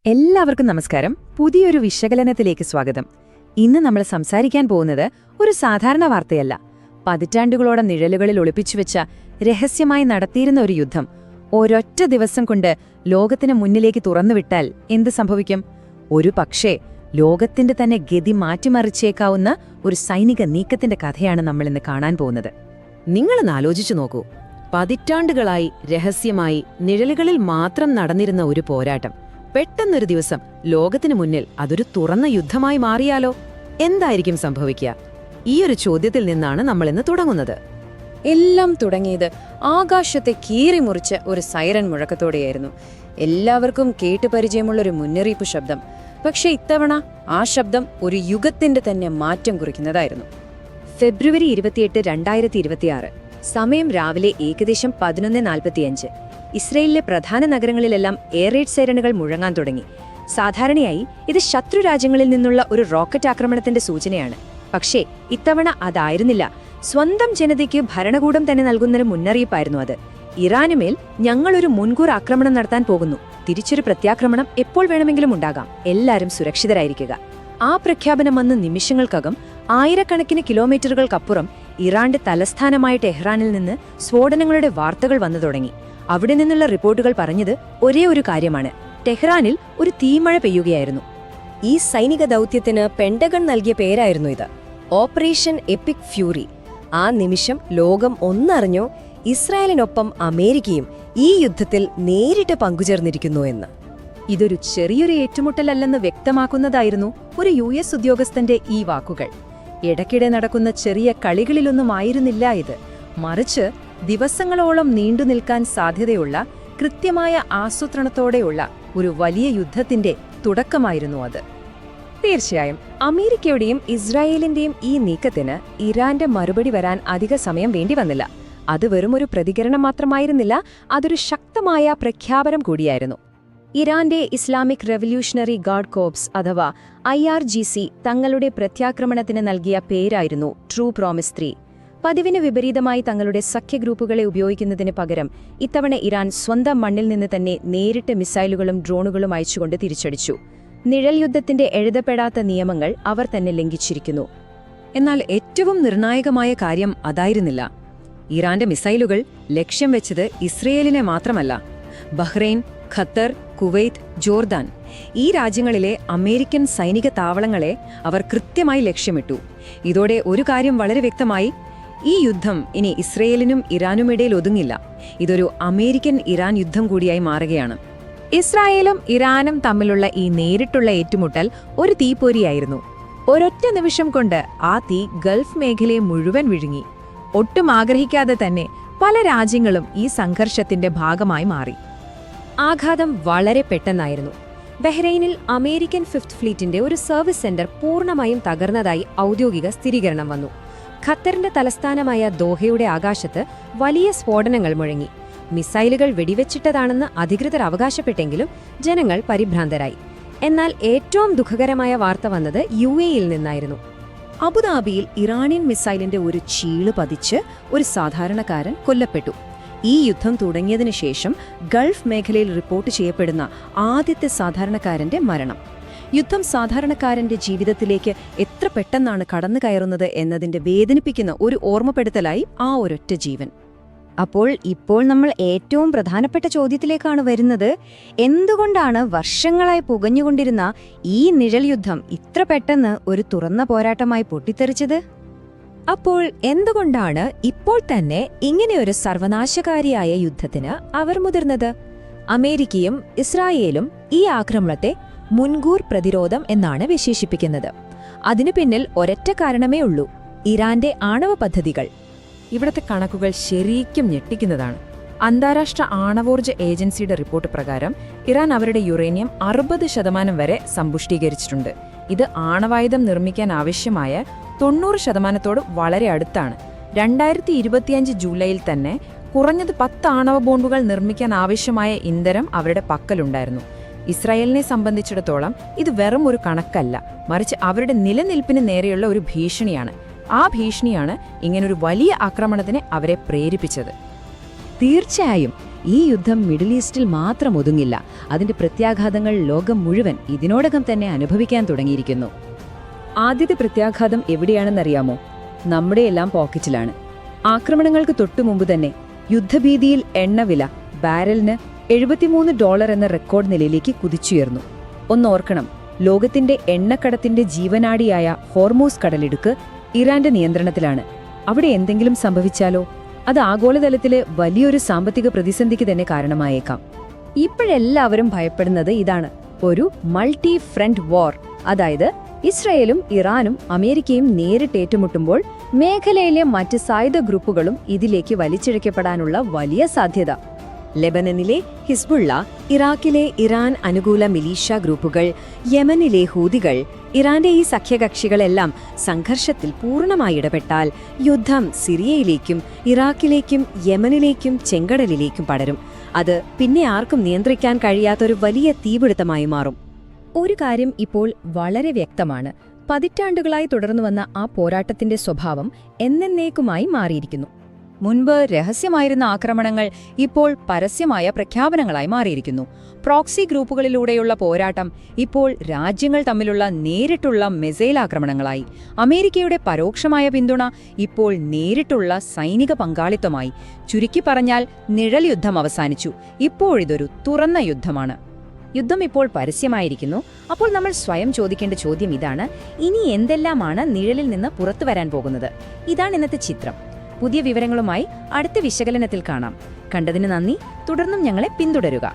എല്ലാവർക്കും നമസ്കാരം. പുതിയൊരു വിശകലനത്തിലേക്ക് സ്വാഗതം. ഇന്ന് നമ്മൾ സംസാരിക്കാൻ പോകുന്നത് ഒരു സാധാരണ വാർത്തയല്ല. പതിറ്റാണ്ടുകളോളം നിഴലുകളിൽ ഒളിപ്പിച്ചുവെച്ച രഹസ്യമായി നടത്തിയിരുന്ന ഒരു യുദ്ധം ഒരൊറ്റ ദിവസം കൊണ്ട് ലോകത്തിന് മുന്നിലേക്ക് തുറന്നുവിട്ടാൽ എന്ത് സംഭവിക്കും? ഒരു പക്ഷേ ലോകത്തിന്റെ തന്നെ ഗതി മാറ്റിമറിച്ചേക്കാവുന്ന ഒരു സൈനിക നീക്കത്തിന്റെ കഥയാണ് നമ്മളിന്ന് കാണാൻ പോകുന്നത്. നിങ്ങളൊന്ന് ആലോചിച്ചു നോക്കൂ. പതിറ്റാണ്ടുകളായി രഹസ്യമായി നിഴലുകളിൽ മാത്രം നടന്നിരുന്ന ഒരു പോരാട്ടം പെട്ടെന്നൊരു ദിവസം ലോകത്തിനു മുന്നിൽ അതൊരു തുറന്ന യുദ്ധമായി മാറിയാലോ? എന്തായിരിക്കും സംഭവിക്കുക? ഈയൊരു ചോദ്യത്തിൽ നിന്നാണ് നമ്മളിന്ന് തുടങ്ങുന്നത്. എല്ലാം തുടങ്ങിയത് ആകാശത്തെ കീറിമുറിച്ച് ഒരു സൈറൻ മുഴക്കത്തോടെയായിരുന്നു. എല്ലാവർക്കും കേട്ടുപരിചയമുള്ളൊരു മുന്നറിയിപ്പ് ശബ്ദം. പക്ഷേ ഇത്തവണ ആ ശബ്ദം ഒരു യുഗത്തിന്റെ തന്നെ മാറ്റം കുറിക്കുന്നതായിരുന്നു. ഫെബ്രുവരി 28, 2026. സമയം രാവിലെ ഏകദേശം 11:45. ഇസ്രയേലിലെ പ്രധാന നഗരങ്ങളിലെല്ലാം എയർ റെയ്ഡ് സൈറണുകൾ മുഴങ്ങാൻ തുടങ്ങി. സാധാരണയായി ഇത് ശത്രു രാജ്യങ്ങളിൽ നിന്നുള്ള ഒരു റോക്കറ്റ് ആക്രമണത്തിന്റെ സൂചനയാണ്. പക്ഷേ ഇത്തവണ അതായിരുന്നില്ല. സ്വന്തം ജനതയ്ക്ക് ഭരണകൂടം തന്നെ നൽകുന്നൊരു മുന്നറിയിപ്പായിരുന്നു അത്. ഇറാനുമേൽ ഞങ്ങളൊരു മുൻകൂർ ആക്രമണം നടത്താൻ പോകുന്നു. തിരിച്ചൊരു പ്രത്യാക്രമണം എപ്പോൾ വേണമെങ്കിലും ഉണ്ടാകാം. എല്ലാവരും സുരക്ഷിതരായിരിക്കുക. ആ പ്രഖ്യാപനം വന്ന് നിമിഷങ്ങൾക്കകം ആയിരക്കണക്കിന് കിലോമീറ്ററുകൾക്കപ്പുറം ഇറാന്റെ തലസ്ഥാനമായ ടെഹ്റാനിൽ നിന്ന് സ്ഫോടനങ്ങളുടെ വാർത്തകൾ വന്നു തുടങ്ങി. അവിടെ നിന്നുള്ള റിപ്പോർട്ടുകൾ പറഞ്ഞത് ഒരേ ഒരു കാര്യമാണ്: ടെഹ്റാനിൽ ഒരു തീമഴ പെയ്യുകയായിരുന്നു. ഈ സൈനിക ദൗത്യത്തിന് പെന്റഗൺ നൽകിയ പേരായിരുന്നു ഇത്, ഓപ്പറേഷൻ എപ്പിക് ഫ്യൂറി. ആ നിമിഷം ലോകം ഒന്നറിഞ്ഞോ, ഇസ്രായേലിനൊപ്പം അമേരിക്കയും ഈ യുദ്ധത്തിൽ നേരിട്ട് പങ്കുചേർന്നിരിക്കുന്നു എന്ന്. ഇതൊരു ചെറിയൊരു ഏറ്റുമുട്ടലല്ലെന്ന് വ്യക്തമാക്കുന്നതായിരുന്നു ഒരു US ഉദ്യോഗസ്ഥന്റെ ഈ വാക്കുകൾ. ഇടയ്ക്കിടെ നടക്കുന്ന ചെറിയ കളികളിലൊന്നുമായിരുന്നില്ല ഇത്. മറിച്ച് ദിവസങ്ങളോളം നീണ്ടുനിൽക്കാൻ സാധ്യതയുള്ള കൃത്യമായ ആസൂത്രണത്തോടെയുള്ള ഒരു വലിയ യുദ്ധത്തിന്റെ തുടക്കമായിരുന്നു അത്. തീർച്ചയായും അമേരിക്കയുടെയും ഇസ്രായേലിന്റെയും ഈ നീക്കത്തിന് ഇറാന്റെ മറുപടി വരാൻ അധിക സമയം വേണ്ടി വന്നില്ല. അത് വെറുമൊരു പ്രതികരണം മാത്രമായിരുന്നില്ല, അതൊരു ശക്തമായ പ്രഖ്യാപനം കൂടിയായിരുന്നു. ഇറാന്റെ ഇസ്ലാമിക് റെവല്യൂഷണറി ഗാർഡ് കോർപ്സ് അഥവാ IRGC തങ്ങളുടെ പ്രത്യാക്രമണത്തിന് നൽകിയ പേരായിരുന്നു ട്രൂ പ്രോമിസ് 3. പതിവിന് വിപരീതമായി തങ്ങളുടെ സഖ്യഗ്രൂപ്പുകളെ ഉപയോഗിക്കുന്നതിന് പകരം ഇത്തവണ ഇറാൻ സ്വന്തം മണ്ണിൽ നിന്ന് തന്നെ നേരിട്ട് മിസൈലുകളും ഡ്രോണുകളും അയച്ചുകൊണ്ട് തിരിച്ചടിച്ചു. നിഴൽ യുദ്ധത്തിന്റെ എഴുതപ്പെടാത്ത നിയമങ്ങൾ അവർ തന്നെ ലംഘിച്ചിരിക്കുന്നു. എന്നാൽ ഏറ്റവും നിർണായകമായ കാര്യം അതായിരുന്നില്ല. ഇറാന്റെ മിസൈലുകൾ ലക്ഷ്യം വെച്ചത് ഇസ്രയേലിനെ മാത്രമല്ല. ബഹ്റൈൻ, ഖത്തർ, കുവൈത്ത്, ജോർദാൻ ഈ രാജ്യങ്ങളിലെ അമേരിക്കൻ സൈനിക താവളങ്ങളെ അവർ കൃത്യമായി ലക്ഷ്യമിട്ടു. ഇതോടെ ഒരു കാര്യം വളരെ വ്യക്തമായി: ഈ യുദ്ധം ഇനി ഇസ്രയേലിനും ഇറാനുമിടയിൽ ഒതുങ്ങില്ല. ഇതൊരു അമേരിക്കൻ ഇറാൻ യുദ്ധം കൂടിയായി മാറുകയാണ്. ഇസ്രായേലും ഇറാനും തമ്മിലുള്ള ഈ നേരിട്ടുള്ള ഏറ്റുമുട്ടൽ ഒരു തീപ്പൊരിയായിരുന്നു. ഒരൊറ്റ നിമിഷം കൊണ്ട് ആ തീ ഗൾഫ് മേഖലയെ മുഴുവൻ വിഴുങ്ങി. ഒട്ടും ആഗ്രഹിക്കാതെ തന്നെ പല രാജ്യങ്ങളും ഈ സംഘർഷത്തിന്റെ ഭാഗമായി മാറി. ആഘാതം വളരെ പെട്ടെന്നായിരുന്നു. ബഹ്റൈനിൽ അമേരിക്കൻ 5th ഫ്ലീറ്റിന്റെ ഒരു സർവീസ് സെന്റർ പൂർണ്ണമായും തകർന്നതായി ഔദ്യോഗിക സ്ഥിരീകരണം വന്നു. ഖത്തറിന്റെ തലസ്ഥാനമായ ദോഹയുടെ ആകാശത്ത് വലിയ സ്ഫോടനങ്ങൾ മുഴങ്ങി. മിസൈലുകൾ വെടിവെച്ചിട്ടതാണെന്ന് അധികൃതർ അവകാശപ്പെട്ടെങ്കിലും ജനങ്ങൾ പരിഭ്രാന്തരായി. എന്നാൽ ഏറ്റവും ദുഃഖകരമായ വാർത്ത വന്നത് UAE-യിൽ നിന്നായിരുന്നു. അബുദാബിയിൽ ഇറാനിയൻ മിസൈലിന്റെ ഒരു ചീള് പതിച്ച് ഒരു സാധാരണക്കാരൻ കൊല്ലപ്പെട്ടു. ഈ യുദ്ധം തുടങ്ങിയതിനു ശേഷം ഗൾഫ് മേഖലയിൽ റിപ്പോർട്ട് ചെയ്യപ്പെടുന്ന ആദ്യത്തെ സാധാരണക്കാരന്റെ മരണം. യുദ്ധം സാധാരണക്കാരന്റെ ജീവിതത്തിലേക്ക് എത്ര പെട്ടെന്നാണ് കടന്നു കയറുന്നത് എന്നതിന്റെ വേദനിപ്പിക്കുന്ന ഒരു ഓർമ്മപ്പെടുത്തലായി ആ ഒരൊറ്റ ജീവൻ. ഇപ്പോൾ നമ്മൾ ഏറ്റവും പ്രധാനപ്പെട്ട ചോദ്യത്തിലേക്കാണ് വരുന്നത്. എന്തുകൊണ്ടാണ് വർഷങ്ങളായി പുകഞ്ഞുകൊണ്ടിരുന്ന ഈ നിഴൽ യുദ്ധം ഇത്ര പെട്ടെന്ന് ഒരു തുറന്ന പോരാട്ടമായി പൊട്ടിത്തെറിച്ചത്? അപ്പോൾ എന്തുകൊണ്ടാണ് ഇപ്പോൾ തന്നെ ഇങ്ങനെയൊരു സർവനാശകാരിയായ യുദ്ധത്തിന് അവർ മുതിർന്നത്? അമേരിക്കയും ഇസ്രായേലും ഈ ആക്രമണത്തെ മുൻകൂർ പ്രതിരോധം എന്നാണ് വിശേഷിപ്പിക്കുന്നത്. അതിനു പിന്നിൽ ഒരൊറ്റ കാരണമേ ഉള്ളൂ: ഇറാന്റെ ആണവ പദ്ധതികൾ. ഇവിടത്തെ കണക്കുകൾ ശരിക്കും ഞെട്ടിക്കുന്നതാണ്. അന്താരാഷ്ട്ര ആണവോർജ്ജ ഏജൻസിയുടെ റിപ്പോർട്ട് പ്രകാരം ഇറാൻ അവരുടെ യുറേനിയം 60% വരെ സമ്പുഷ്ടീകരിച്ചിട്ടുണ്ട്. ഇത് ആണവായുധം നിർമ്മിക്കാൻ ആവശ്യമായ 90% വളരെ അടുത്താണ്. 2025 ജൂലൈയിൽ തന്നെ കുറഞ്ഞത് 10 ആണവ ബോംബുകൾ നിർമ്മിക്കാൻ ആവശ്യമായ ഇന്ധനം അവരുടെ പക്കലുണ്ടായിരുന്നു. ഇസ്രായേലിനെ സംബന്ധിച്ചിടത്തോളം ഇത് വെറും ഒരു കണക്കല്ല, മറിച്ച് അവരുടെ നിലനിൽപ്പിന് നേരെയുള്ള ഒരു ഭീഷണിയാണ്. ആ ഭീഷണിയാണ് ഇങ്ങനൊരു വലിയ ആക്രമണത്തിന് അവരെ പ്രേരിപ്പിച്ചത്. തീർച്ചയായും ഈ യുദ്ധം മിഡിൽ ഈസ്റ്റിൽ മാത്രം ഒതുങ്ങില്ല, അതിന്റെ പ്രത്യാഘാതങ്ങൾ ലോകം മുഴുവൻ ഇതിനോടകം തന്നെ അനുഭവിക്കാൻ തുടങ്ങിയിരിക്കുന്നു. ആദ്യത്തെ പ്രത്യാഘാതം എവിടെയാണെന്നറിയാമോ? നമ്മുടെയെല്ലാം പോക്കറ്റിലാണ്. ആക്രമണങ്ങൾക്ക് തൊട്ടുമുമ്പ് തന്നെ യുദ്ധഭീതിയിൽ എണ്ണവില ബാരലിന് $73 എന്ന റെക്കോർഡ് നിലയിലേക്ക് കുതിച്ചുയർന്നു. ഒന്നോർക്കണം, ലോകത്തിന്റെ എണ്ണക്കടത്തിന്റെ ജീവനാഡിയായ ഹോർമൂസ് കടലിടുക്ക് ഇറാന്റെ നിയന്ത്രണത്തിലാണ്. അവിടെ എന്തെങ്കിലും സംഭവിച്ചാലോ അത് ആഗോളതലത്തിലെ വലിയൊരു സാമ്പത്തിക പ്രതിസന്ധിക്ക് തന്നെ കാരണമായേക്കാം. ഇപ്പോഴെല്ലാവരും ഭയപ്പെടുന്നത് ഇതാണ്, ഒരു മൾട്ടി ഫ്രണ്ട് വാർ. അതായത് ഇസ്രയേലും ഇറാനും അമേരിക്കയും നേരിട്ട് ഏറ്റുമുട്ടുമ്പോൾ മേഖലയിലെ മറ്റ് സായുധ ഗ്രൂപ്പുകളും ഇതിലേക്ക് വലിച്ചിഴക്കപ്പെടാനുള്ള വലിയ സാധ്യത. ലെബനനിലെ ഹിസ്ബുള്ള, ഇറാഖിലെ ഇറാൻ അനുകൂല മിലീഷ്യ ഗ്രൂപ്പുകൾ, യമനിലെ ഹൂതികൾ, ഇറാന്റെ ഈ സഖ്യകക്ഷികളെല്ലാം സംഘർഷത്തിൽ പൂർണ്ണമായി ഇടപെട്ടാൽ യുദ്ധം സിറിയയിലേക്കും ഇറാഖിലേക്കും യമനിലേക്കും ചെങ്കടലിലേക്കും പടരും. അത് പിന്നെ ആർക്കും നിയന്ത്രിക്കാൻ കഴിയാത്തൊരു വലിയ തീപിടുത്തമായി മാറും. ഒരു കാര്യം ഇപ്പോൾ വളരെ വ്യക്തമാണ്, പതിറ്റാണ്ടുകളായി തുടർന്നുവന്ന ആ പോരാട്ടത്തിന്റെ സ്വഭാവം എന്നേക്കുമായി മാറിയിരിക്കുന്നു. മുൻപ് രഹസ്യമായിരുന്ന ആക്രമണങ്ങൾ ഇപ്പോൾ പരസ്യമായ പ്രഖ്യാപനങ്ങളായി മാറിയിരിക്കുന്നു. പ്രോക്സി ഗ്രൂപ്പുകളിലൂടെയുള്ള പോരാട്ടം ഇപ്പോൾ രാജ്യങ്ങൾ തമ്മിലുള്ള നേരിട്ടുള്ള മിസൈൽ ആക്രമണങ്ങളായി. അമേരിക്കയുടെ പരോക്ഷമായ പിന്തുണ ഇപ്പോൾ നേരിട്ടുള്ള സൈനിക പങ്കാളിത്തമായി. ചുരുക്കി പറഞ്ഞാൽ നിഴൽ യുദ്ധം അവസാനിച്ചു. ഇപ്പോഴിതൊരു തുറന്ന യുദ്ധമാണ്. യുദ്ധം ഇപ്പോൾ പരസ്യമായിരിക്കുന്നു. അപ്പോൾ നമ്മൾ സ്വയം ചോദിക്കേണ്ട ചോദ്യം ഇതാണ്, ഇനി എന്തെല്ലാമാണ് നിഴലിൽ നിന്ന് പുറത്തു വരാൻ പോകുന്നത്? ഇതാണ് ഇന്നത്തെ ചിത്രം. പുതിയ വിവരങ്ങളുമായി അടുത്ത വിശകലനത്തിൽ കാണാം. കണ്ടതിന് നന്ദി. തുടർന്നും ഞങ്ങളെ പിന്തുടരുക.